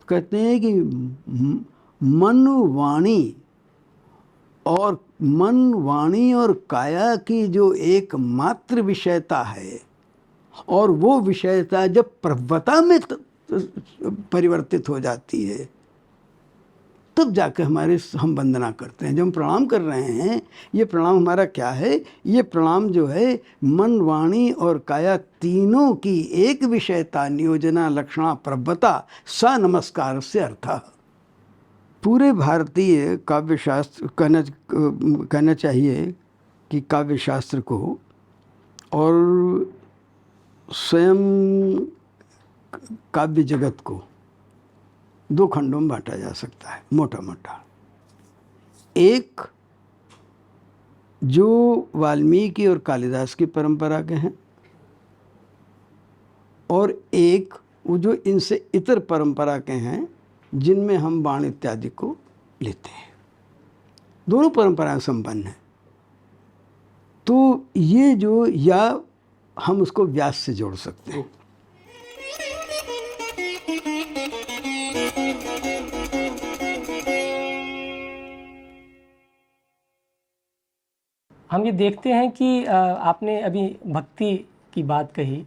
कहते हैं कि मन वाणी और काया की जो एकमात्र विषयता है, और वो विषयता जब प्रभवता में परिवर्तित हो जाती है, तब जाकर हम वंदना करते हैं। जब हम प्रणाम कर रहे हैं, ये प्रणाम हमारा क्या है? ये प्रणाम जो है मन, वाणी और काया तीनों की एक विषयता, नियोजना, लक्षणा, प्रभवता, स नमस्कार से अर्थ। पूरे भारतीय काव्यशास्त्र कहना चाहिए कि काव्यशास्त्र को और स्वयं काव्य जगत को दो खंडों में बांटा जा सकता है, मोटा मोटा। एक जो वाल्मीकि और कालिदास की परंपरा के हैं, और एक वो जो इनसे इतर परंपरा के हैं, जिनमें हम बाण इत्यादि को लेते हैं। दोनों परंपराएं संपन्न हैं। तो ये जो, या हम उसको व्यास से जोड़ सकते हैं। हम ये देखते हैं कि आपने अभी भक्ति की बात कही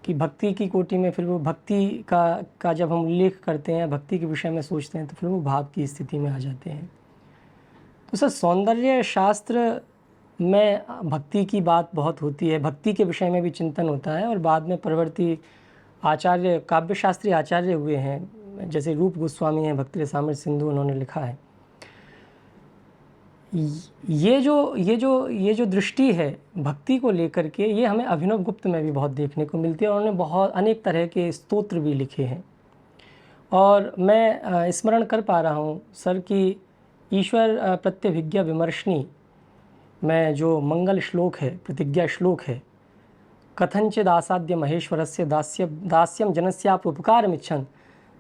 कि भक्ति की कोटि में फिर वो भक्ति का जब हम उल्लेख करते हैं, भक्ति के विषय में सोचते हैं, तो फिर वो भाव की स्थिति में आ जाते हैं। तो सर, सौंदर्य शास्त्र में भक्ति की बात बहुत होती है, भक्ति के विषय में भी चिंतन होता है, और बाद में परवर्ती आचार्य, काव्यशास्त्री आचार्य हुए हैं, जैसे रूप गोस्वामी हैं, भक्ति रसामृत सिंधु उन्होंने लिखा है। ये जो दृष्टि है भक्ति को लेकर के, ये हमें अभिनव गुप्त में भी बहुत देखने को मिलती है, और उन्होंने बहुत अनेक तरह के स्तोत्र भी लिखे हैं। और मैं स्मरण कर पा रहा हूँ सर कि ईश्वर प्रत्यभिज्ञा विमर्शनी में जो मंगल श्लोक है, प्रतिज्ञा श्लोक है, कथंचिद आसाद्य महेश्वरस्य दास्यम जनस्याप उपकारमिच्छन्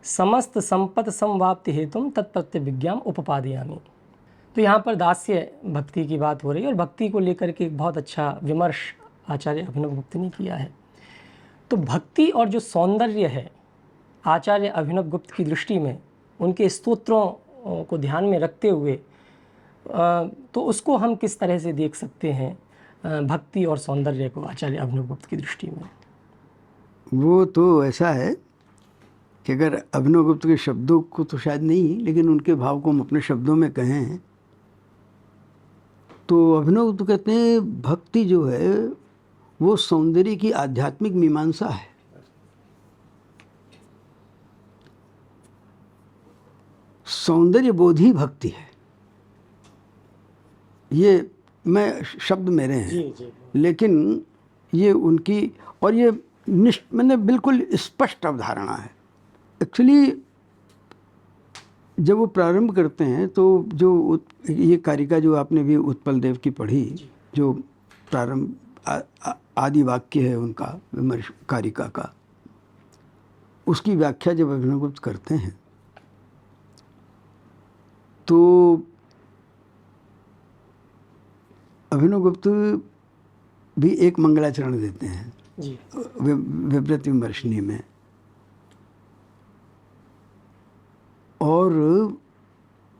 समस्त संपत समवाप्ति हेतुम तत्प्रत्यभिज्ञाम उपपादयामि। तो यहाँ पर दास्य भक्ति की बात हो रही है, और भक्ति को लेकर के बहुत अच्छा विमर्श आचार्य अभिनव गुप्त ने किया है। तो भक्ति और जो सौंदर्य है, आचार्य अभिनव गुप्त की दृष्टि में, उनके स्तोत्रों को ध्यान में रखते हुए, तो उसको हम किस तरह से देख सकते हैं, भक्ति और सौंदर्य को आचार्य अभिनव गुप्त की दृष्टि में? वो तो ऐसा है कि अगर अभिनव गुप्त के शब्दों को तो शायद नहीं, लेकिन उनके भाव को हम अपने शब्दों में कहें तो अभिनव गुप्त कहते हैं भक्ति जो है वो सौंदर्य की आध्यात्मिक मीमांसा है। सौंदर्य बोधी भक्ति है। ये मैं शब्द मेरे हैं, जी जी। लेकिन ये उनकी, और ये मैंने बिल्कुल स्पष्ट अवधारणा है। एक्चुअली जब वो प्रारंभ करते हैं तो जो ये कारिका जो आपने भी उत्पल देव की पढ़ी, जो प्रारंभ आदि वाक्य है उनका विमर्श कारिका का, उसकी व्याख्या जब अभिनव गुप्त करते हैं तो अभिनव गुप्त भी एक मंगलाचरण देते हैं विवृत विमर्शनी में, और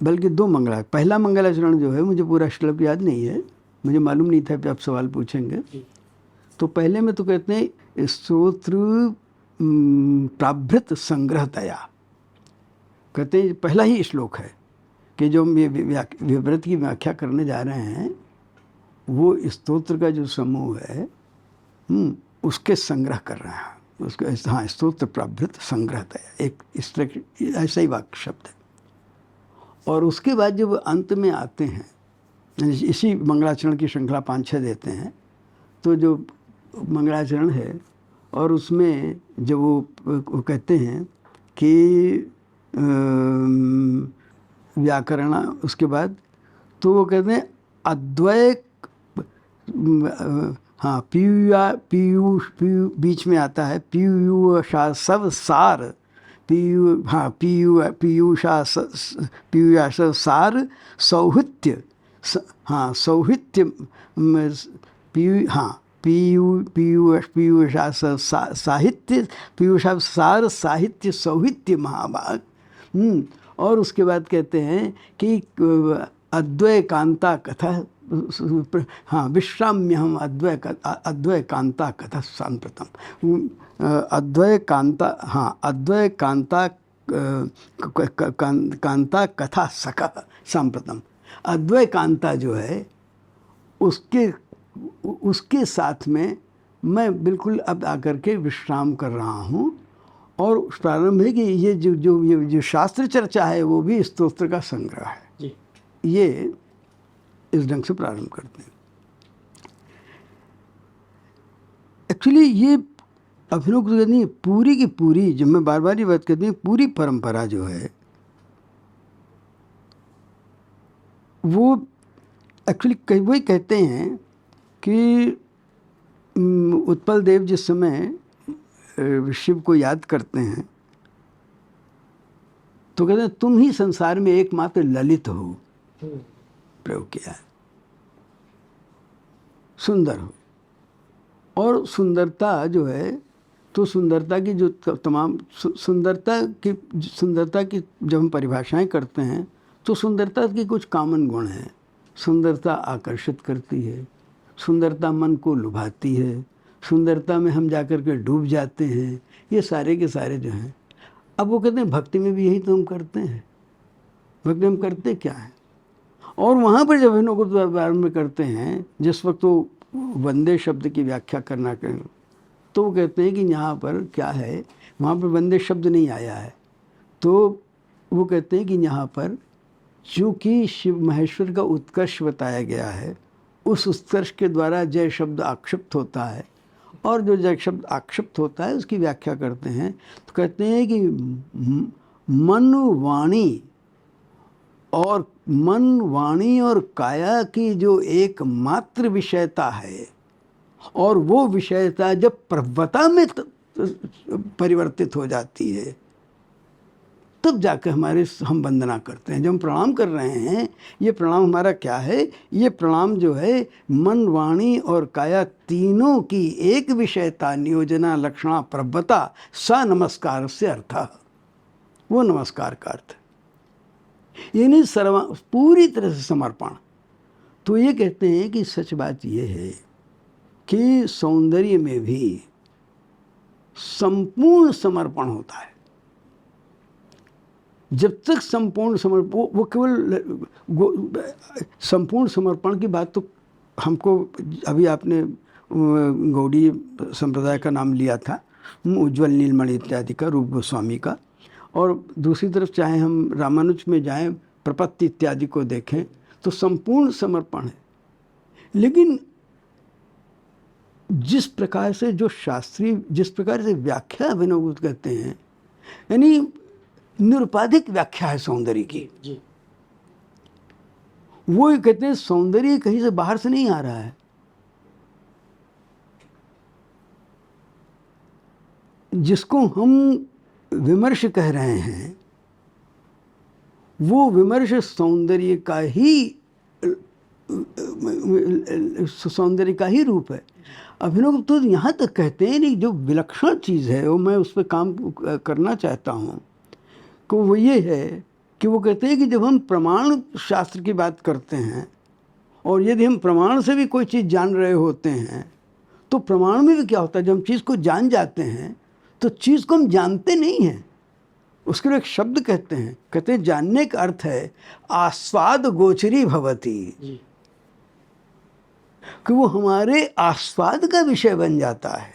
बल्कि दो मंगला, पहला मंगलाचरण जो है मुझे पूरा श्लोक याद नहीं है, मुझे मालूम नहीं था कि आप सवाल पूछेंगे। तो पहले में तो कहते हैं स्तोत्र प्राभृत संग्रहतया, कहते हैं पहला ही श्लोक है कि जो हम ये विवृत की व्याख्या करने जा रहे हैं वो स्तोत्र का जो समूह है उसके संग्रह कर रहे हैं उसको। हाँ, स्तोत्र प्राभृत संग्रहतया, एक इस तरह ऐसा ही वाक्य शब्द है। और उसके बाद जब अंत में आते हैं, इसी मंगलाचरण की श्रृंखला 5-6 देते हैं, तो जो मंगलाचरण है और उसमें जब वो कहते हैं कि व्याकरण, उसके बाद तो वो कहते हैं अद्वय, हाँ, पीयूष बीच में आता है, पीयूषा सब सार, पीयूषा सार सौहित्य, हाँ सौहित्य, पीयूषा साहित्य, पीयूषा सार साहित्य सौहित्य महाभाग, और उसके बाद कहते हैं कि अद्वय कांता कथा, हाँ, विश्राम्य हम अद्वय कांता कथा सांप्रतम, अद्वय कांता, हाँ, अद्वय कांता कांता कथा सका सांप्रतम। अद्वय कांता जो है उसके साथ में मैं बिल्कुल अब आकर के विश्राम कर रहा हूँ। और प्रारंभ है कि ये जो शास्त्र चर्चा है वो भी स्तोत्र का संग्रह है जी। ये इस ढंग से प्रारंभ करते हैं। एक्चुअली ये अभिनव पूरी की पूरी, जब मैं बार बार ये बात करती हूँ, पूरी परंपरा जो है वो एक्चुअली वही कहते हैं कि उत्पल देव जिस समय शिव को याद करते हैं तो कहते हैं तुम ही संसार में एकमात्र ललित हो, प्रयोग किया है, सुंदर हो। और सुंदरता जो है, तो सुंदरता की जो तमाम सुंदरता की जब हम परिभाषाएं करते हैं तो सुंदरता की कुछ कॉमन गुण हैं। सुंदरता आकर्षित करती है, सुंदरता मन को लुभाती है, सुंदरता में हम जाकर के डूब जाते हैं, ये सारे के सारे जो हैं। अब वो कहते हैं भक्ति में भी यही तो हम करते हैं। भक्ति हम करते क्या है? और वहाँ पर जब इनको प्रारंभ करते हैं, जिस वक्त वो वंदे शब्द की व्याख्या करना करें तो वो कहते हैं कि यहाँ पर क्या है, वहाँ पर वंदे शब्द नहीं आया है। तो वो कहते हैं कि यहाँ पर चूँकि शिव महेश्वर का उत्कर्ष बताया गया है, उस उत्कर्ष के द्वारा जय शब्द आक्षिप्त होता है, और जो जय शब्द आक्षिप्त होता है उसकी व्याख्या करते हैं तो कहते हैं कि मन वाणी और काया की जो एकमात्र विषयता है, और वो विषयता जब प्रभवता में परिवर्तित हो जाती है तब जाकर हम वंदना करते हैं। जब हम प्रणाम कर रहे हैं, ये प्रणाम हमारा क्या है? ये प्रणाम जो है मन वाणी और काया तीनों की एक विषयता, नियोजना, लक्षणा, प्रभवता, स नमस्कार से अर्थ, वो नमस्कार का अर्थ यानी पूरी तरह से समर्पण। तो ये कहते हैं कि सच बात ये है कि सौंदर्य में भी संपूर्ण समर्पण होता है। जब तक संपूर्ण समर्पण, वो केवल संपूर्ण समर्पण की बात तो हमको, अभी आपने गौड़ी संप्रदाय का नाम लिया था, उज्ज्वल नीलमणि इत्यादि का, रूप गोस्वामी का, और दूसरी तरफ चाहे हम रामानुज में जाएं, प्रपत्ति इत्यादि को देखें तो संपूर्ण समर्पण है। लेकिन जिस प्रकार से जो शास्त्रीय, जिस प्रकार से व्याख्या अभिनवगुप्त कहते हैं, यानी निरुपाधिक व्याख्या है सौंदर्य की जी। वो कहते हैं सौंदर्य कहीं से बाहर से नहीं आ रहा है। जिसको हम विमर्श कह रहे हैं वो विमर्श सौंदर्य का ही रूप है। अभिनव तो यहाँ तक कहते हैं नहीं, जो विलक्षण चीज़ है वो मैं उस पर काम करना चाहता हूँ, तो वो ये है कि वो कहते हैं कि जब हम प्रमाण शास्त्र की बात करते हैं और यदि हम प्रमाण से भी कोई चीज़ जान रहे होते हैं तो प्रमाण में भी क्या होता है, जब हम चीज़ को जान जाते हैं तो चीज़ को हम जानते नहीं हैं। उसके लिए एक शब्द कहते हैं जानने का अर्थ है आस्वाद गोचरी भवती, कि वो हमारे आस्वाद का विषय बन जाता है।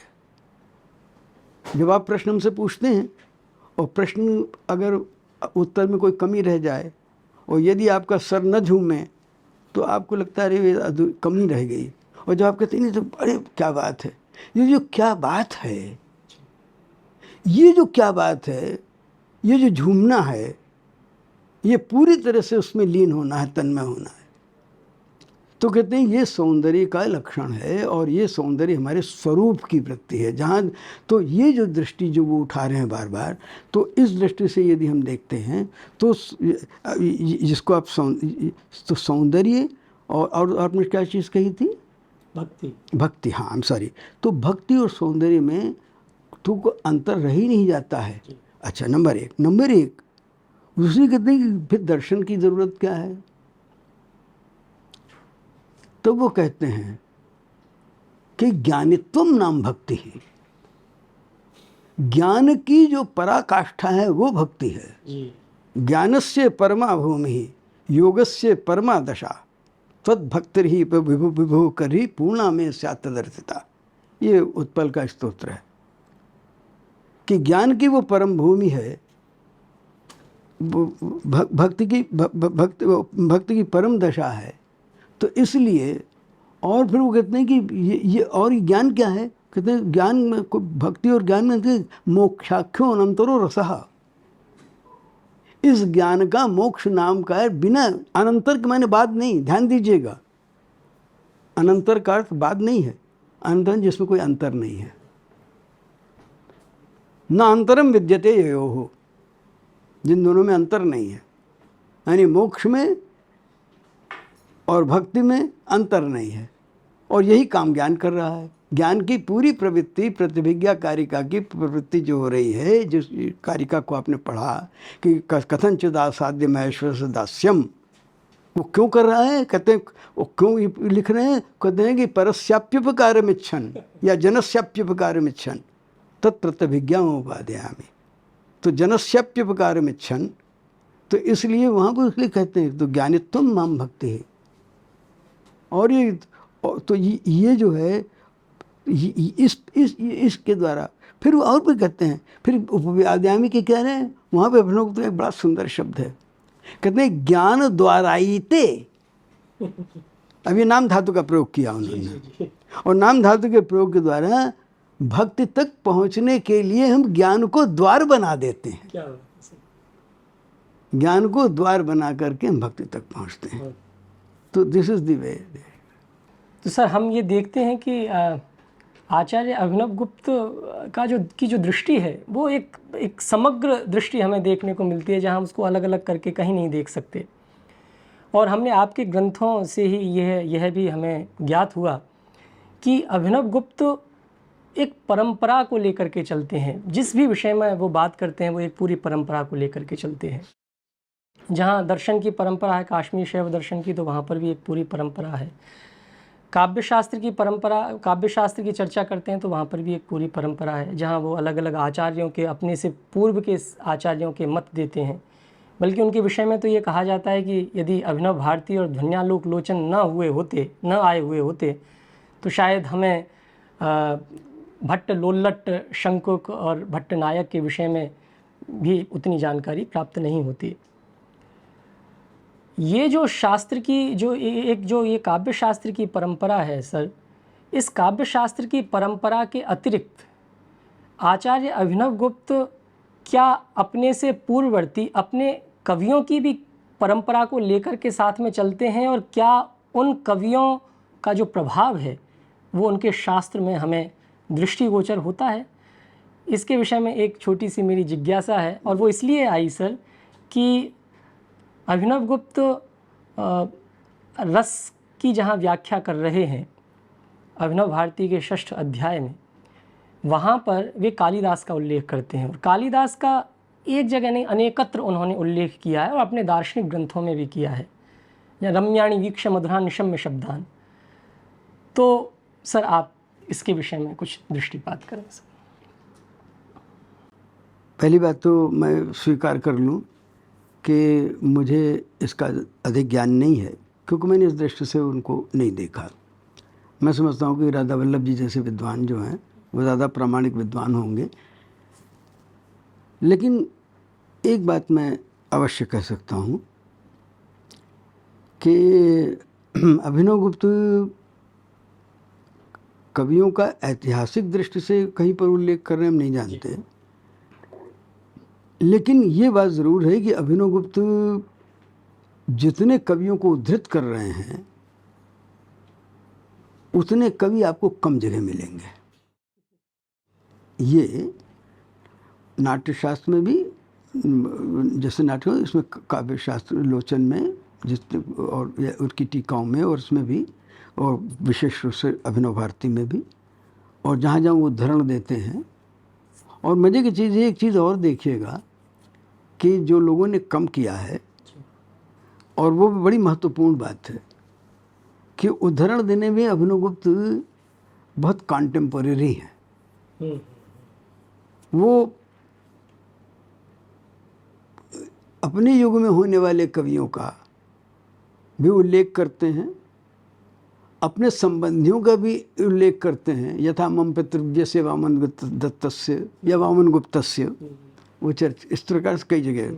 जब आप प्रश्न हमसे पूछते हैं और प्रश्न अगर उत्तर में कोई कमी रह जाए और यदि आपका सर न झूमे तो आपको लगता है अरे कमी रह गई, और जब आप कहते नहीं तो अरे क्या बात है, ये जो क्या बात है, ये जो क्या बात है, ये जो झूमना है, ये पूरी तरह से उसमें लीन होना है, तन्मय होना है। तो कहते हैं ये सौंदर्य का लक्षण है और ये सौंदर्य हमारे स्वरूप की वृत्ति है। जहाँ तो ये जो दृष्टि जो वो उठा रहे हैं बार बार, तो इस दृष्टि से यदि हम देखते हैं तो जिसको आप तो सौंदर्य और आपने क्या चीज़ कही थी? भक्ति, हाँ, आई एम सॉरी। तो भक्ति और सौंदर्य में तो को अंतर रह ही नहीं जाता है। अच्छा, नंबर एक दूसरी कहते हैं कि फिर दर्शन की ज़रूरत क्या है? तो वो कहते हैं कि ज्ञानित्वम नाम भक्ति है। ज्ञान की जो पराकाष्ठा है वो भक्ति है। ज्ञानस्य परमा भूमि योगस्य परमा दशा त्वद्भक्तिर ही विभु विभु करी पूर्णा में स्यात्तदर्शिता। ये उत्पल का स्तोत्र है कि ज्ञान की वो परम भूमि है, भक्ति की परम दशा है। तो इसलिए और फिर वो कहते हैं कि ये और ज्ञान क्या है? कहते हैं ज्ञान में भक्ति और ज्ञान में मोक्षाख्यो अनंतरो रसः। इस ज्ञान का मोक्ष नाम का है, बिना अनंतर के, मैंने बाद नहीं, ध्यान दीजिएगा, अनंतर का अर्थ बाद नहीं है, अनंतर जिसमें कोई अंतर नहीं है। न अंतरम विद्यते योः, जिन दोनों में अंतर नहीं है, यानी मोक्ष में और भक्ति में अंतर नहीं है। और यही काम ज्ञान कर रहा है। ज्ञान की पूरी प्रवृत्ति, प्रतिभिज्ञा कारिका की प्रवृत्ति जो हो रही है, जिस कारिका को आपने पढ़ा कि कथनचिदासाध्य महेश्वर से दास्यम, वो क्यों कर रहा है? कहते हैं वो क्यों लिख रहे हैं? कहते हैं कि परस्याप्युपकारमिच्छन या जनस्याप्युपकारमिच्छन तत्प्रत्यभिज्ञामुपादयामि। तो जनस्याप्युपकारमिच्छन, तो इसलिए वहाँ पर इसलिए कहते हैं तो ज्ञानित्वम माम भक्ति है। और ये तो ये जो है इसके द्वारा फिर और भी कहते हैं। फिर उपव्याद्यामी के कह रहे हैं, वहाँ पे अपने तो एक बड़ा सुंदर शब्द है, कहते हैं ज्ञान द्वारायिते। अब ये नाम धातु का प्रयोग किया उन्होंने, और नाम धातु के प्रयोग के द्वारा भक्ति तक पहुँचने के लिए हम ज्ञान को द्वार बना देते हैं। ज्ञान को द्वार बना करके हम भक्ति तक पहुँचते हैं। तो दिस इज द वे। तो सर हम ये देखते हैं कि आचार्य अभिनव गुप्त का जो दृष्टि है वो एक समग्र दृष्टि हमें देखने को मिलती है, जहाँ हम उसको अलग अलग करके कहीं नहीं देख सकते। और हमने आपके ग्रंथों से ही यह भी हमें ज्ञात हुआ कि अभिनव गुप्त एक परंपरा को लेकर के चलते हैं। जिस भी विषय में वो बात करते हैं वो एक पूरी परंपरा को लेकर के चलते हैं। जहाँ दर्शन की परंपरा है, काश्मीर शैव दर्शन की, तो वहाँ पर भी एक पूरी परंपरा है। काव्य शास्त्र की परंपरा, काव्य शास्त्र की चर्चा करते हैं तो वहाँ पर भी एक पूरी परंपरा है, जहाँ वो अलग अलग आचार्यों के, अपने से पूर्व के आचार्यों के मत देते हैं। बल्कि उनके विषय में तो ये कहा जाता है कि यदि अभिनव भारती और ध्वन्यालोक लोचन न आए हुए होते तो शायद हमें भट्ट लोल्लट, शंकुक और भट्ट नायक के विषय में भी उतनी जानकारी प्राप्त नहीं होती। ये जो शास्त्र की जो ये काव्य शास्त्र की परंपरा है सर, इस काव्य शास्त्र की परंपरा के अतिरिक्त आचार्य अभिनव गुप्त क्या अपने से पूर्ववर्ती अपने कवियों की भी परंपरा को लेकर के साथ में चलते हैं, और क्या उन कवियों का जो प्रभाव है वो उनके शास्त्र में हमें दृष्टिगोचर होता है? इसके विषय में एक छोटी सी मेरी जिज्ञासा है, और वो इसलिए आई सर कि अभिनव गुप्त रस की जहाँ व्याख्या कर रहे हैं अभिनव भारती के 6ठ अध्याय में, वहाँ पर वे कालिदास का उल्लेख करते हैं। और कालिदास का एक जगह नहीं अनेकत्र उन्होंने उल्लेख किया है, और अपने दार्शनिक ग्रंथों में भी किया है, या रम्याणी वीक्ष मधुरान निशम्य शब्दान। तो सर आप इसके विषय में कुछ दृष्टिपात करें सर। पहली बात तो मैं स्वीकार कर लूँ कि मुझे इसका अधिक ज्ञान नहीं है, क्योंकि मैंने इस दृष्टि से उनको नहीं देखा। मैं समझता हूँ कि राधा वल्लभ जी जैसे विद्वान जो हैं वो ज़्यादा प्रामाणिक विद्वान होंगे। लेकिन एक बात मैं अवश्य कह सकता हूँ कि अभिनव गुप्त कवियों का ऐतिहासिक दृष्टि से कहीं पर उल्लेख कर रहे हैं हम नहीं जानते, लेकिन ये बात ज़रूर है कि अभिनव गुप्त जितने कवियों को उद्धृत कर रहे हैं उतने कवि आपको कम जगह मिलेंगे। ये नाट्यशास्त्र में भी, जैसे नाट्य इसमें काव्य शास्त्र लोचन में जितने और उनकी टीकाओं में और इसमें भी, और विशेष रूप से अभिनव भारती में भी, और जहाँ जहाँ वो उदाहरण देते हैं। और मज़े की चीज़ एक चीज़ और देखिएगा कि जो लोगों ने कम किया है, और वो भी बड़ी महत्वपूर्ण बात है कि उदाहरण देने में अभिनवगुप्त बहुत कॉन्टेम्पोरेरी है। वो अपने युग में होने वाले कवियों का भी उल्लेख करते हैं, अपने संबंधियों का भी उल्लेख करते हैं, यथा मम पितृ जैसे वामन दत्तस्य या वामन गुप्तस्य, वो चर्च इस प्रकार से कई जगह,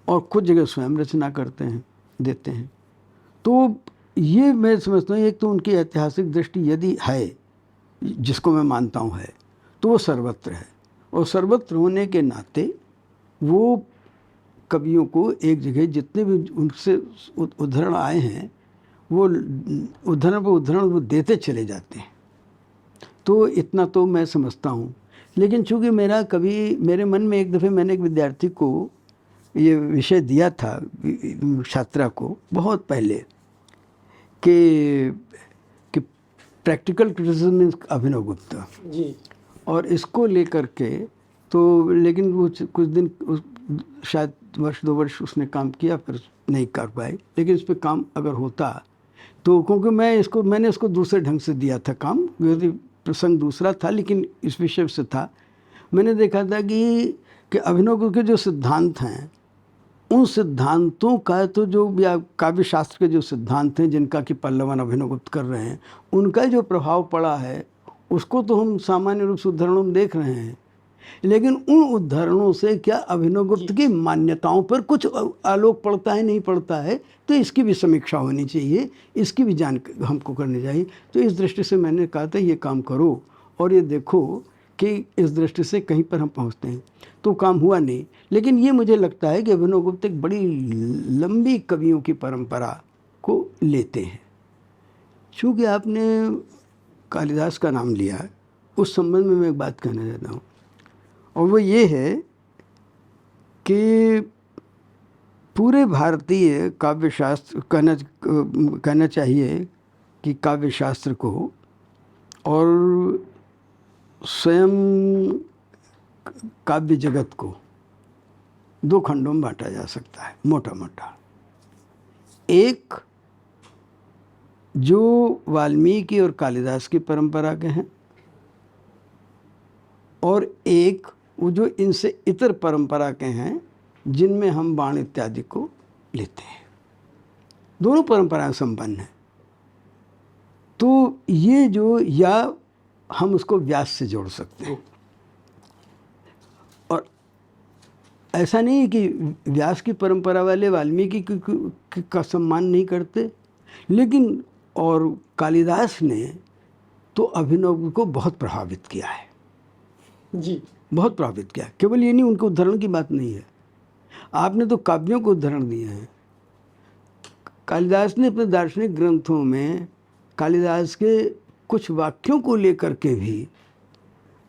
और कुछ जगह स्वयं रचना करते हैं, देते हैं। तो ये मैं समझता हूँ, एक तो उनकी ऐतिहासिक दृष्टि यदि है, जिसको मैं मानता हूँ है, तो वो सर्वत्र है, और सर्वत्र होने के नाते वो कवियों को एक जगह जितने भी उनसे उदाहरण आए हैं, वो उदाहरण पर उदाहरण वो देते चले जाते हैं। तो इतना तो मैं समझता हूँ। लेकिन चूँकि मेरे मन में एक दफ़े मैंने एक विद्यार्थी को ये विषय दिया था, छात्रा को, बहुत पहले, कि प्रैक्टिकल क्रिटिसिज्म मीन्स अभिनवगुप्त जी, और इसको लेकर के तो, लेकिन वो कुछ दिन शायद वर्ष 2 वर्ष उसने काम किया, फिर नहीं कर पाए। लेकिन इस पर काम अगर होता तो, क्योंकि मैंने इसको दूसरे ढंग से दिया था काम, यदि प्रसंग दूसरा था लेकिन इस विषय से था। मैंने देखा था कि अभिनवगुप्त के जो सिद्धांत हैं, उन सिद्धांतों का तो जो काव्य शास्त्र के जो सिद्धांत हैं जिनका कि पल्लवन अभिनवगुप्त कर रहे हैं, उनका जो प्रभाव पड़ा है उसको तो हम सामान्य रूप से उदाहरणों में देख रहे हैं। लेकिन उन उदाहरणों से क्या अभिनवगुप्त की मान्यताओं पर कुछ आलोक पड़ता है, नहीं पड़ता है, तो इसकी भी समीक्षा होनी चाहिए, इसकी भी जानकारी हमको करनी चाहिए। तो इस दृष्टि से मैंने कहा था ये काम करो और ये देखो कि इस दृष्टि से कहीं पर हम पहुंचते हैं। तो काम हुआ नहीं, लेकिन ये मुझे लगता है कि अभिनवगुप्त एक बड़ी लंबी कवियों की परंपरा को लेते हैं। चूँकि आपने कालिदास का नाम लिया है, उस संबंध में मैं एक बात कहना चाहता हूँ, और वो ये है कि पूरे भारतीय काव्य शास्त्र कहना चाहिए कि काव्य शास्त्र को और स्वयं काव्य जगत को 2 खंडों में बांटा जा सकता है, मोटा मोटा। एक जो वाल्मीकि और कालिदास की परंपरा के हैं, और एक वो जो इनसे इतर परंपरा के हैं जिनमें हम बाण इत्यादि को लेते हैं। दोनों परंपराएं संपन्न हैं। तो ये जो, या हम उसको व्यास से जोड़ सकते हैं, और ऐसा नहीं है कि व्यास की परंपरा वाले वाल्मीकि का सम्मान नहीं करते, लेकिन और कालिदास ने तो अभिनव को बहुत प्रभावित किया है जी, बहुत प्रभावित किया। केवल ये नहीं, उनके उदाहरण की बात नहीं है, आपने तो काव्यों को उदाहरण दिए हैं। कालिदास ने अपने दार्शनिक ग्रंथों में कालिदास के कुछ वाक्यों को लेकर के भी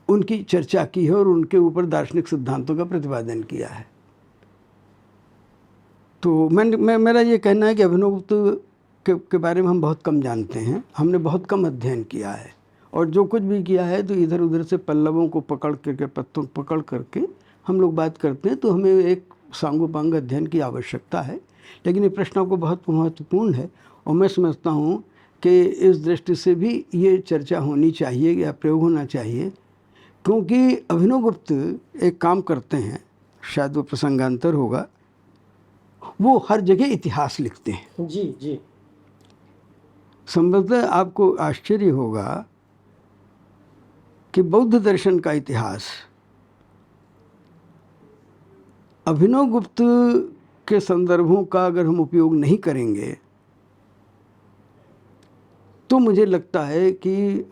उनकी चर्चा की है और उनके ऊपर दार्शनिक सिद्धांतों का प्रतिपादन किया है। तो मेरा ये कहना है कि अभिनवगुप्त के बारे में हम बहुत कम जानते हैं, हमने बहुत कम अध्ययन किया है, और जो कुछ भी किया है तो इधर उधर से पल्लवों को पकड़ करके, पत्तों पकड़ करके हम लोग बात करते हैं। तो हमें एक सांगोपांग अध्ययन की आवश्यकता है। लेकिन ये प्रश्न आपको बहुत महत्वपूर्ण है, और मैं समझता हूँ कि इस दृष्टि से भी ये चर्चा होनी चाहिए या प्रयोग होना चाहिए, क्योंकि अभिनवगुप्त एक काम करते हैं, शायद वो प्रसंगांतर होगा, वो हर जगह इतिहास लिखते हैं। जी जी, संभवतः आपको आश्चर्य होगा कि बौद्ध दर्शन का इतिहास अभिनवगुप्त के संदर्भों का अगर हम उपयोग नहीं करेंगे तो मुझे लगता है कि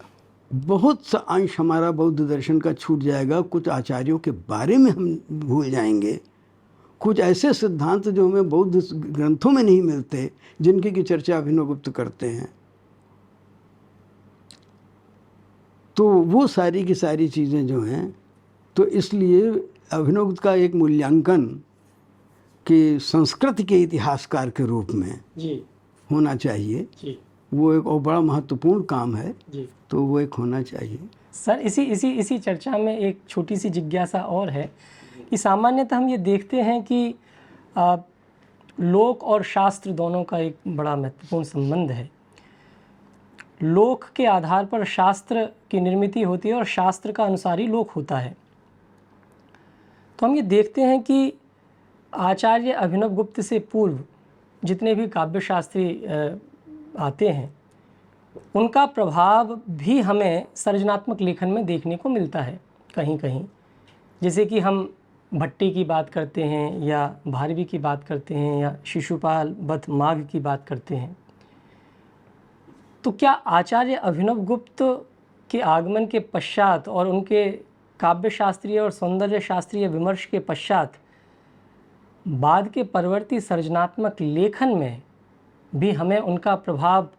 बहुत सा अंश हमारा बौद्ध दर्शन का छूट जाएगा। कुछ आचार्यों के बारे में हम भूल जाएंगे, कुछ ऐसे सिद्धांत जो हमें बौद्ध ग्रंथों में नहीं मिलते, जिनकी की चर्चा अभिनवगुप्त करते हैं। तो वो सारी की सारी चीज़ें जो हैं, तो इसलिए अभिनवगुप्त का एक मूल्यांकन कि संस्कृत के इतिहासकार के रूप में जी होना चाहिए जी, वो एक और बड़ा महत्वपूर्ण काम है जी, तो वो एक होना चाहिए। सर इसी चर्चा में एक छोटी सी जिज्ञासा और है कि सामान्यतः हम ये देखते हैं कि लोक और शास्त्र दोनों का एक बड़ा महत्वपूर्ण संबंध है। लोक के आधार पर शास्त्र की निर्मिति होती है और शास्त्र का अनुसार ही लोक होता है। तो हम ये देखते हैं कि आचार्य अभिनवगुप्त से पूर्व जितने भी काव्यशास्त्री आते हैं, उनका प्रभाव भी हमें सृजनात्मक लेखन में देखने को मिलता है कहीं कहीं। जैसे कि हम भट्टी की बात करते हैं या भारवी की बात करते हैं या शिशुपाल वध माघ की बात करते हैं। तो क्या आचार्य अभिनवगुप्त के आगमन के पश्चात और उनके काव्यशास्त्रीय और सौंदर्य शास्त्रीय विमर्श के पश्चात बाद के परवर्ती सृजनात्मक लेखन में भी हमें उनका प्रभाव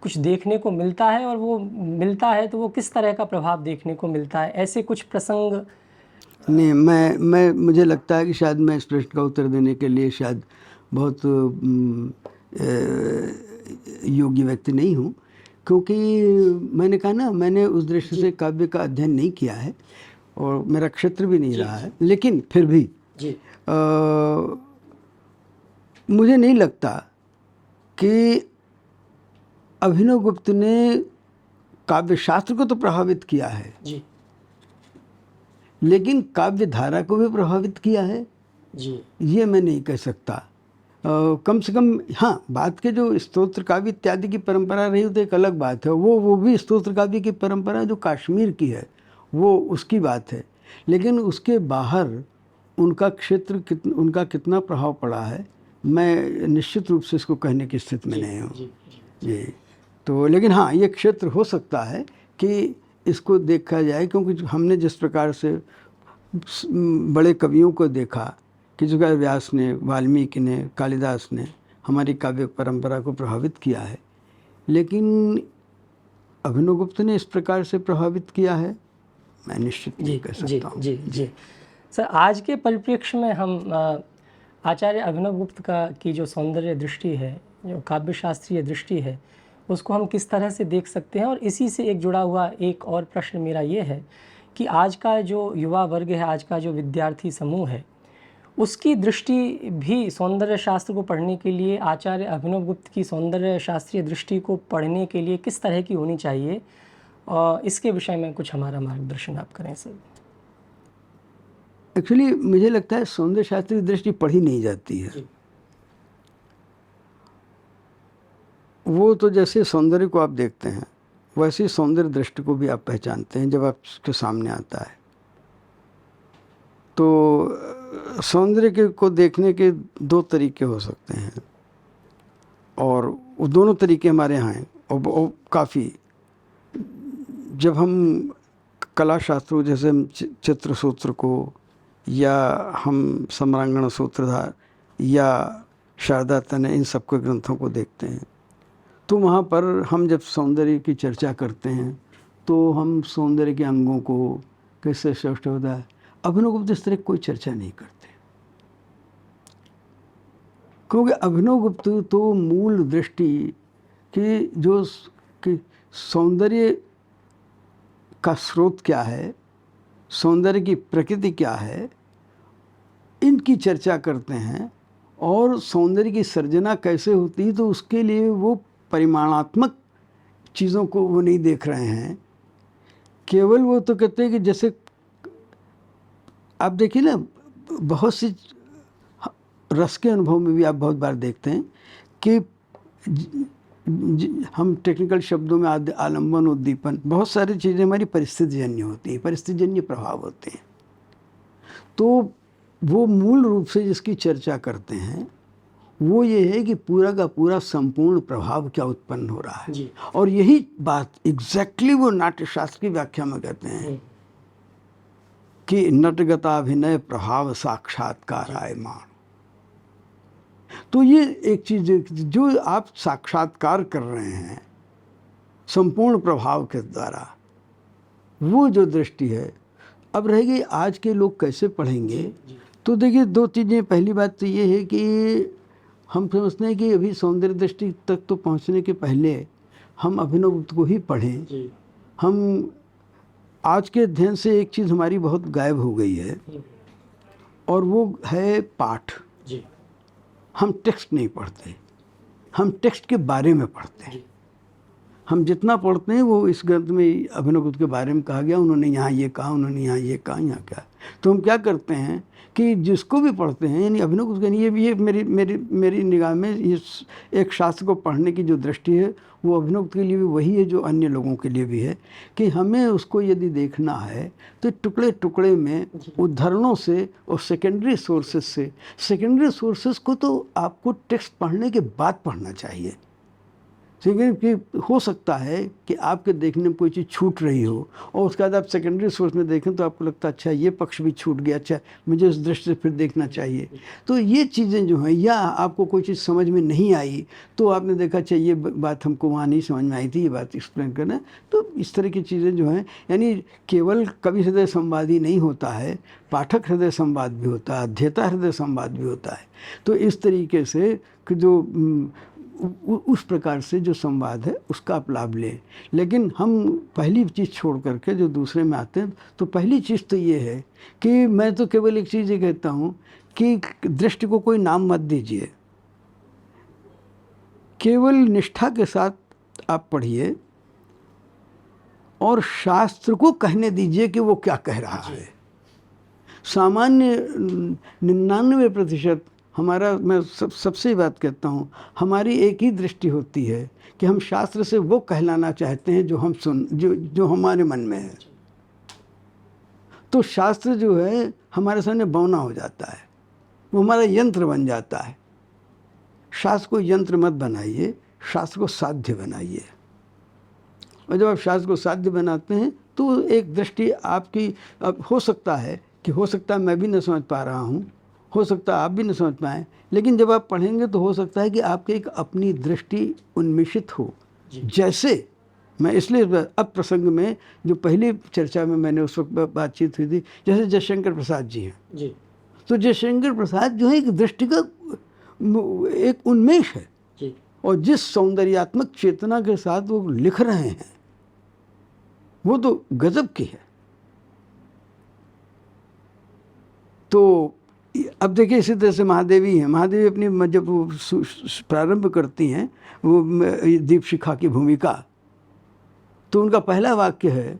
कुछ देखने को मिलता है, और वो मिलता है तो वो किस तरह का प्रभाव देखने को मिलता है? ऐसे कुछ प्रसंग नहीं, मैं मुझे लगता है कि शायद मैं इस प्रश्न का उत्तर देने के लिए शायद बहुत योग्य व्यक्ति नहीं हूँ, क्योंकि मैंने कहा ना, मैंने उस दृष्टि से काव्य का अध्ययन नहीं किया है और मेरा क्षेत्र भी नहीं रहा है। लेकिन फिर भी मुझे नहीं लगता कि अभिनवगुप्त ने काव्यशास्त्र को तो प्रभावित किया है जी, लेकिन काव्य धारा को भी प्रभावित किया है जी, ये मैं नहीं कह सकता। कम से कम हाँ, बात के जो स्तोत्र काव्य इत्यादि की परंपरा रही तो एक अलग बात है। वो भी स्तोत्र काव्य की परंपरा जो कश्मीर की है, वो उसकी बात है। लेकिन उसके बाहर उनका क्षेत्र उनका कितना प्रभाव पड़ा है, मैं निश्चित रूप से इसको कहने की स्थिति में नहीं हूँ जी। तो लेकिन हाँ, ये क्षेत्र हो सकता है कि इसको देखा जाए, क्योंकि हमने जिस प्रकार से बड़े कवियों को देखा कि जो व्यास ने, वाल्मीकि ने, कालिदास ने हमारी काव्य परंपरा को प्रभावित किया है, लेकिन अभिनवगुप्त ने इस प्रकार से प्रभावित किया है, मैं निश्चित नहीं कह सकता हूँ। जी, जी, जी। सर, आज के परिप्रेक्ष्य में हम आचार्य अभिनवगुप्त की जो सौंदर्य दृष्टि है, जो काव्यशास्त्रीय दृष्टि है, उसको हम किस तरह से देख सकते हैं? और इसी से एक जुड़ा हुआ एक और प्रश्न मेरा ये है कि आज का जो युवा वर्ग है, आज का जो विद्यार्थी समूह है, उसकी दृष्टि भी सौंदर्य शास्त्र को पढ़ने के लिए, आचार्य अभिनवगुप्त की सौंदर्य शास्त्रीय दृष्टि को पढ़ने के लिए किस तरह की होनी चाहिए? और इसके विषय में कुछ हमारा मार्गदर्शन आप करें सर। एक्चुअली मुझे लगता है सौंदर्य शास्त्रीय दृष्टि पढ़ी नहीं जाती है। वो तो जैसे सौंदर्य को आप देखते हैं, वैसे सौंदर्य दृष्टि को भी आप पहचानते हैं जब आपके सामने आता है। तो सौंदर्य को देखने के दो तरीके हो सकते हैं, और वो दोनों तरीके हमारे यहाँ हैं। और काफ़ी, जब हम कला शास्त्रों जैसे हम चित्र सूत्र को, या हम सम्रांगण सूत्रधार या शारदा तनय, इन सबके ग्रंथों को देखते हैं, तो वहाँ पर हम जब सौंदर्य की चर्चा करते हैं तो हम सौंदर्य के अंगों को कैसे श्रेष्ठ होता है, अभिनवगुप्त इस तरह कोई चर्चा नहीं करते, क्योंकि अभिनवगुप्त तो मूल दृष्टि कि जो कि सौंदर्य का स्रोत क्या है, सौंदर्य की प्रकृति क्या है, इनकी चर्चा करते हैं। और सौंदर्य की सर्जना कैसे होती है, तो उसके लिए वो परिमाणात्मक चीज़ों को वो नहीं देख रहे हैं। केवल वो तो कहते हैं कि जैसे आप देखिए ना, बहुत सी रस के अनुभव में भी आप बहुत बार देखते हैं कि हम टेक्निकल शब्दों में आलंबन, उद्दीपन, बहुत सारी चीज़ें हमारी परिस्थितिजन्य होती हैं, परिस्थितिजन्य प्रभाव होते हैं। तो वो मूल रूप से जिसकी चर्चा करते हैं वो ये है कि पूरा का पूरा संपूर्ण प्रभाव क्या उत्पन्न हो रहा है जी। और यही बात एग्जैक्टली वो नाट्यशास्त्र की व्याख्या में कहते हैं कि नटगताभिनय प्रभाव साक्षात्कार आयमान। तो ये एक चीज़ जो आप साक्षात्कार कर रहे हैं संपूर्ण प्रभाव के द्वारा, वो जो दृष्टि है। अब रहेगी आज के लोग कैसे पढ़ेंगे, तो देखिए दो चीज़ें। पहली बात तो ये है कि हम समझते हैं कि अभी सौंदर्य दृष्टि तक तो पहुंचने के पहले हम अभिनवगुप्त को ही पढ़ें। हम आज के अध्ययन से एक चीज़ हमारी बहुत गायब हो गई है और वो है पाठ। जी हम टेक्स्ट नहीं पढ़ते, हम टेक्स्ट के बारे में पढ़ते हैं। जी हम जितना पढ़ते हैं वो इस ग्रंथ में अभिनवगुप्त के बारे में कहा गया, उन्होंने यहाँ ये कहा, उन्होंने यहाँ ये कहा, यहाँ क्या। तो हम क्या करते हैं कि जिसको भी पढ़ते हैं, यानी अभिनवगुप्त के ये मेरी मेरी मेरी निगाह में ये एक शास्त्र को पढ़ने की जो दृष्टि है वो अभिनवगुप्त के लिए भी वही है जो अन्य लोगों के लिए भी है, कि हमें उसको यदि देखना है तो टुकड़े टुकड़े में उद्धरणों से और सेकेंडरी सोर्सेस से। सेकेंडरी सोर्सेस को तो आपको टेक्स्ट पढ़ने के बाद पढ़ना चाहिए। ठीक है कि हो सकता है कि आपके देखने में कोई चीज़ छूट रही हो और उसके बाद आप सेकेंडरी सोर्स में देखें तो आपको लगता है अच्छा ये पक्ष भी छूट गया, अच्छा मुझे उस दृष्टि से फिर देखना चाहिए। तो ये चीज़ें जो हैं, या आपको कोई चीज़ समझ में नहीं आई तो आपने देखा अच्छा ये बात हमको वहाँ नहीं समझ में आई थी, ये बात एक्सप्लेन करना। तो इस तरह की चीज़ें जो हैं, यानी केवल कवि हृदय संवाद ही नहीं होता है, पाठक हृदय संवाद भी होता है, अध्येता हृदय संवाद भी होता है। तो इस तरीके से जो उस प्रकार से जो संवाद है उसका आप लाभ लें। लेकिन हम पहली चीज़ छोड़ करके जो दूसरे में आते हैं, तो पहली चीज़ तो ये है कि मैं तो केवल एक चीज़ ये कहता हूँ कि दृष्टि को कोई नाम मत दीजिए, केवल निष्ठा के साथ आप पढ़िए और शास्त्र को कहने दीजिए कि वो क्या कह रहा है। सामान्य 99% हमारा, मैं सबसे ही बात कहता हूँ, हमारी एक ही दृष्टि होती है कि हम शास्त्र से वो कहलाना चाहते हैं जो हम जो हमारे मन में है। तो शास्त्र जो है हमारे सामने बौना हो जाता है, वो हमारा यंत्र बन जाता है। शास्त्र को यंत्र मत बनाइए, शास्त्र को साध्य बनाइए। और जब आप शास्त्र को साध्य बनाते हैं तो एक दृष्टि आपकी, अब हो सकता है मैं भी न समझ पा रहा हूँ, हो सकता है आप भी न समझ पाएँ, लेकिन जब आप पढ़ेंगे तो हो सकता है कि आपकी एक अपनी दृष्टि उन्मिषित हो। जैसे मैं इसलिए अब प्रसंग में जो पहली चर्चा में मैंने उस वक्त बातचीत हुई थी, जैसे जयशंकर प्रसाद जी हैं जी, तो जयशंकर प्रसाद जो है एक दृष्टि का एक उन्मेष है जी। और जिस सौंदर्यात्मक चेतना के साथ वो लिख रहे हैं वो तो गजब की है। तो अब देखिए इसी तरह से महादेवी हैं, महादेवी अपनी जब वो प्रारंभ करती हैं वो दीपशिखा की भूमिका, तो उनका पहला वाक्य है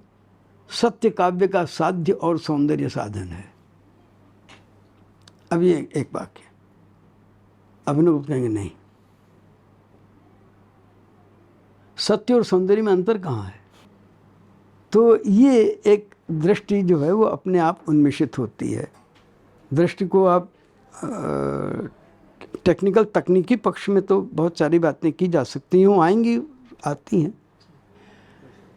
सत्य काव्य का साध्य और सौंदर्य साधन है। अब ये एक वाक्य, अभिनवगुप्त कहेंगे नहीं, सत्य और सौंदर्य में अंतर कहाँ है। तो ये एक दृष्टि जो है वो अपने आप उन्मिषित होती है। दृष्टि को आप टेक्निकल तकनीकी पक्ष में तो बहुत सारी बातें की जा सकती हैं, आएंगी, आती हैं।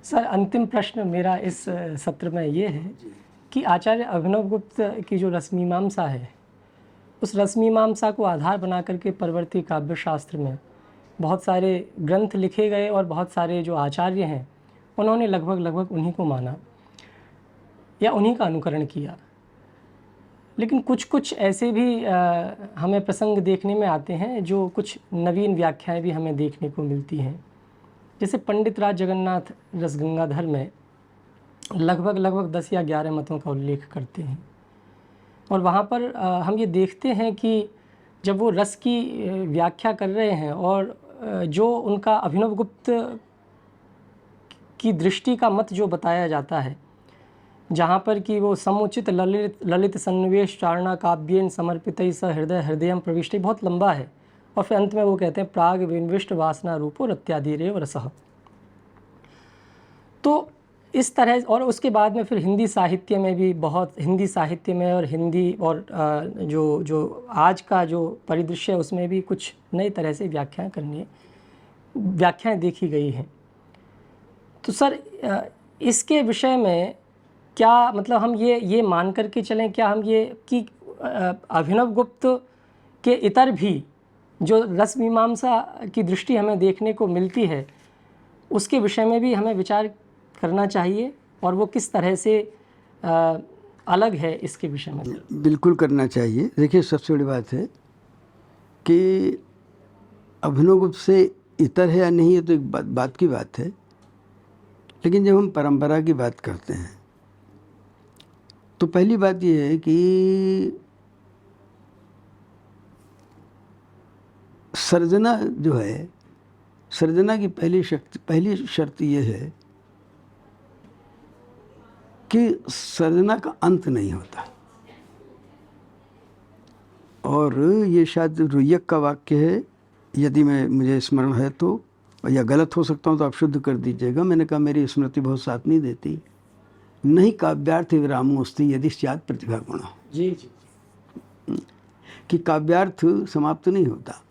सर अंतिम प्रश्न मेरा इस सत्र में ये है कि आचार्य अभिनवगुप्त की जो रसमीमांसा है, उस रसमीमांसा को आधार बना करके परवर्ती काव्य शास्त्र में बहुत सारे ग्रंथ लिखे गए और बहुत सारे जो आचार्य हैं उन्होंने लगभग उन्हीं को माना या उन्हीं का अनुकरण किया। लेकिन कुछ ऐसे भी हमें प्रसंग देखने में आते हैं जो कुछ नवीन व्याख्याएं भी हमें देखने को मिलती हैं। जैसे पंडित राज जगन्नाथ रसगंगाधर में लगभग 10 या 11 मतों का उल्लेख करते हैं और वहाँ पर हम ये देखते हैं कि जब वो रस की व्याख्या कर रहे हैं और जो उनका अभिनवगुप्त की दृष्टि का मत जो बताया जाता है, जहाँ पर कि वो समुचित ललित सन्निवेश चारणा काव्येन समर्पित स हृदयम प्रविष्टि, बहुत लंबा है, और फिर अंत में वो कहते हैं प्राग विन्विष्ट वासना रूपो रत्यादिरेव रसः। तो इस तरह, और उसके बाद में फिर हिंदी साहित्य में भी बहुत, हिंदी साहित्य में और हिंदी और जो आज का जो परिदृश्य है उसमें भी कुछ नई तरह से व्याख्याएं देखी गई हैं। तो सर इसके विषय में क्या मतलब हम ये मान करके चलें, क्या हम ये कि अभिनवगुप्त के इतर भी जो रसमीमांसा की दृष्टि हमें देखने को मिलती है उसके विषय में भी हमें विचार करना चाहिए और वो किस तरह से अलग है इसके विषय में? बिल्कुल करना चाहिए। देखिए सबसे बड़ी बात है कि अभिनवगुप्त से इतर है या नहीं, ये तो एक बात की बात है, लेकिन जब हम परंपरा की बात करते हैं तो पहली बात ये है कि सर्जना जो है, सर्जना की पहली शर्त ये है कि सर्जना का अंत नहीं होता। और ये शायद रुय्यक का वाक्य है, यदि मुझे स्मरण है तो, या गलत हो सकता हूँ तो आप शुद्ध कर दीजिएगा। मैंने कहा मेरी स्मृति बहुत साथ नहीं देती। नहीं काव्यार्थ विरामोस्ति यदि स्यात् प्रतिभा गुण। जी जी। कि काव्यार्थ समाप्त नहीं होता।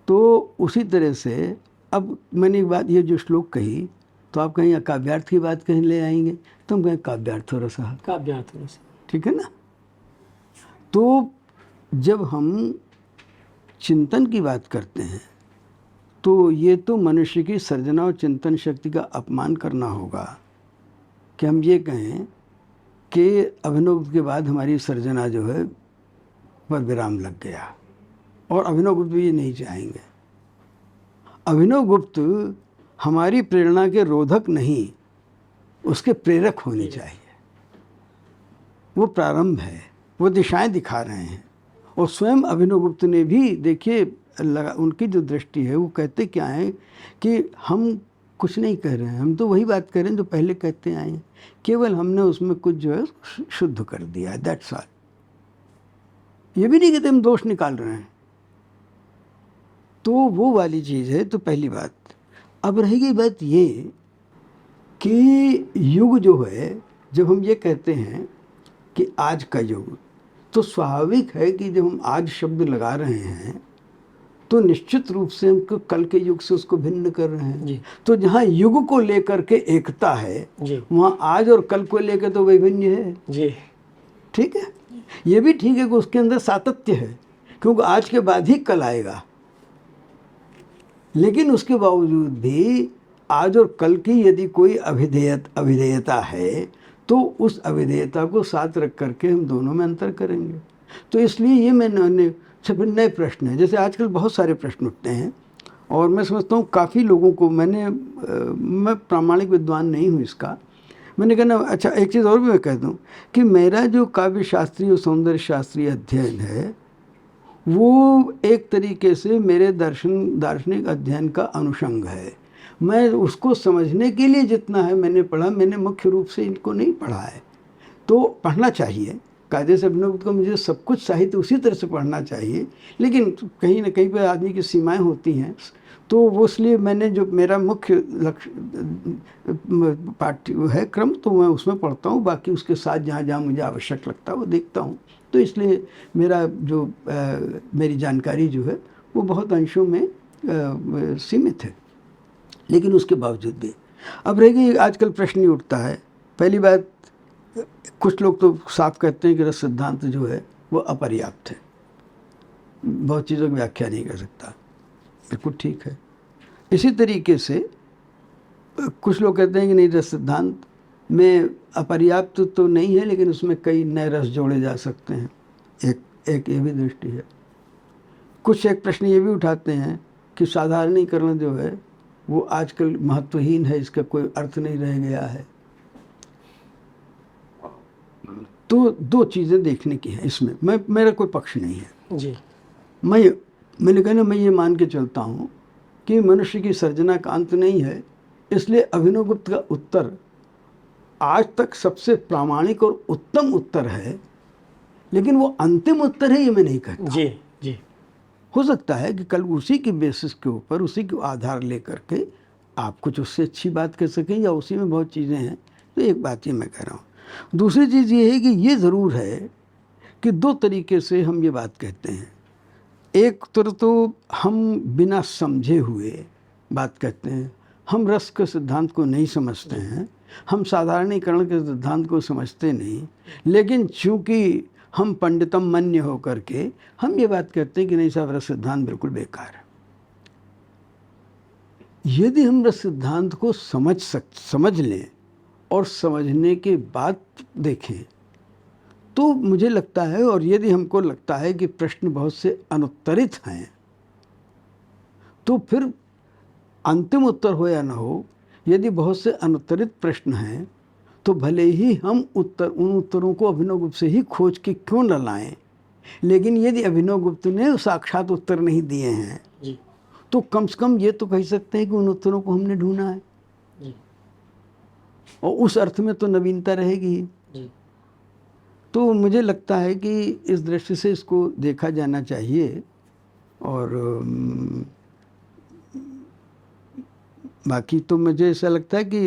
तो उसी तरह से अब मैंने एक बात, ये जो श्लोक कही, तो आप कहीं काव्यार्थ की बात कहीं ले आएंगे तो हम कहें काव्यार्थ रसः, काव्यार्थ रस, ठीक है ना। तो जब हम चिंतन की बात करते हैं तो ये तो मनुष्य की सर्जना और चिंतन शक्ति का अपमान करना होगा कि हम ये कहें कि अभिनव के बाद हमारी सर्जना जो है पर विराम लग गया, और अभिनव गुप्त भी ये नहीं चाहेंगे। अभिनव गुप्त हमारी प्रेरणा के रोधक नहीं, उसके प्रेरक होने चाहिए। वो प्रारंभ है, वो दिशाएं दिखा रहे हैं। और स्वयं अभिनव गुप्त ने भी देखिए उनकी जो दृष्टि है, वो कहते क्या है कि हम कुछ नहीं कह रहे हैं, हम तो वही बात कर रहे हैं जो पहले कहते आए हैं, केवल हमने उसमें कुछ जो है शुद्ध कर दिया है, दैट्स ऑल। ये भी नहीं कहते हम दोष निकाल रहे हैं। तो वो वाली चीज़ है। तो पहली बात। अब रहेगी बात ये कि युग जो है, जब हम ये कहते हैं कि आज का युग, तो स्वाभाविक है कि जब हम आज शब्द लगा रहे हैं तो निश्चित रूप से हम कल के युग से उसको भिन्न कर रहे हैं जी। तो जहाँ युग को लेकर के एकता है, वहाँ आज और कल को लेकर तो वैभिन्न है जी। ठीक है। ये भी ठीक है कि उसके अंदर सातत्य है, क्योंकि आज के बाद ही कल आएगा। लेकिन उसके बावजूद भी आज और कल की यदि कोई अभिधेयता है तो उस अभिधेयता को साथ रख करके हम दोनों में अंतर करेंगे। तो इसलिए ये मैंने फिर नए प्रश्न है, जैसे आजकल बहुत सारे प्रश्न उठते हैं और मैं समझता हूँ काफ़ी लोगों को मैं प्रामाणिक विद्वान नहीं हूँ इसका, मैंने कहा ना। अच्छा एक चीज़ और भी मैं कह दूँ कि मेरा जो काव्य शास्त्रीय और सौंदर्य शास्त्रीय अध्ययन है वो एक तरीके से मेरे दार्शनिक अध्ययन का अनुषंग है। मैं उसको समझने के लिए जितना है मैंने पढ़ा, मैंने मुख्य रूप से इनको नहीं पढ़ा है। तो पढ़ना चाहिए, कायदे से अभिनव को मुझे सब कुछ साहित्य उसी तरह से पढ़ना चाहिए, लेकिन कहीं ना कहीं पर आदमी की सीमाएं होती हैं। तो वो इसलिए मैंने जो मेरा मुख्य लक्ष्य पाठ्य है क्रम, तो मैं उसमें पढ़ता हूँ, बाकी उसके साथ जहाँ जहाँ मुझे आवश्यक लगता है वो देखता हूँ। तो इसलिए मेरा जो मेरी जानकारी जो है वो बहुत अंशों में सीमित है। लेकिन उसके बावजूद भी अब रहेगी, आजकल प्रश्न ही उठता है। पहली बात, कुछ लोग तो साफ कहते हैं कि रस सिद्धांत जो है वो अपर्याप्त है, बहुत चीज़ों की व्याख्या नहीं कर सकता। बिल्कुल ठीक है। इसी तरीके से कुछ लोग कहते हैं कि नहीं, रस सिद्धांत में अपर्याप्त तो नहीं है, लेकिन उसमें कई नए रस जोड़े जा सकते हैं। एक ये भी दृष्टि है। कुछ एक प्रश्न ये भी उठाते हैं कि साधारणीकरण जो है वो आजकल महत्वहीन है, इसका कोई अर्थ नहीं रह गया है। तो दो चीज़ें देखने की हैं इसमें, मेरा कोई पक्ष नहीं है जी। मैंने कहा ना, मैं ये मान के चलता हूँ कि मनुष्य की सर्जना का अंत नहीं है। इसलिए अभिनव गुप्त का उत्तर आज तक सबसे प्रामाणिक और उत्तम उत्तर है, लेकिन वो अंतिम उत्तर है ये मैं नहीं कहता। जी जी। हो सकता है कि कल उसी की बेसिस के ऊपर, उसी के आधार लेकर के आप कुछ उससे अच्छी बात कर सकें, या उसी में बहुत चीज़ें हैं। तो एक बात ये मैं कह रहा हूँ। दूसरी चीज़ ये है कि ये ज़रूर है कि दो तरीके से हम ये बात कहते हैं। एक तरह तो हम बिना समझे हुए बात कहते हैं, हम रस के सिद्धांत को नहीं समझते हैं, हम साधारणीकरण के सिद्धांत को समझते नहीं, लेकिन चूंकि हम पंडितम मन्य हो करके हम ये बात कहते हैं कि नहीं साहब, रस सिद्धांत बिल्कुल बेकार है। यदि हम रस सिद्धांत को समझ लें और समझने के बाद देखें तो मुझे लगता है, और यदि हमको लगता है कि प्रश्न बहुत से अनुत्तरित हैं, तो फिर अंतिम उत्तर हो या ना हो, यदि बहुत से अनुत्तरित प्रश्न हैं तो भले ही हम उन उत्तरों को अभिनव गुप्त से ही खोज के क्यों न लाएं, लेकिन यदि अभिनव गुप्त ने साक्षात उत्तर नहीं दिए हैं तो कम से कम ये तो कह सकते हैं कि उन उत्तरों को हमने ढूंढा है, जी और उस अर्थ में तो नवीनता रहेगी ही। जी तो मुझे लगता है कि इस दृष्टि से इसको देखा जाना चाहिए। और बाकी तो मुझे ऐसा लगता है कि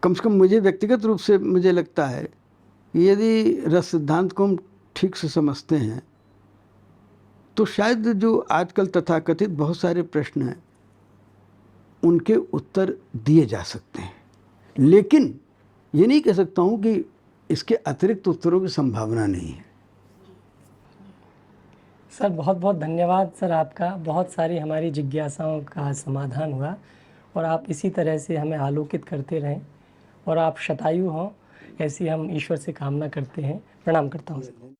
कम से कम मुझे व्यक्तिगत रूप से मुझे लगता है कि यदि रस सिद्धांत को हम ठीक से समझते हैं तो शायद जो आजकल तथाकथित बहुत सारे प्रश्न हैं उनके उत्तर दिए जा सकते हैं। लेकिन ये नहीं कह सकता हूँ कि इसके अतिरिक्त उत्तरों की संभावना नहीं है। सर, बहुत बहुत धन्यवाद सर आपका। बहुत सारी हमारी जिज्ञासाओं का समाधान हुआ और आप इसी तरह से हमें आलोकित करते रहें और आप शतायु हों, ऐसी हम ईश्वर से कामना करते हैं। प्रणाम करता हूँ सर।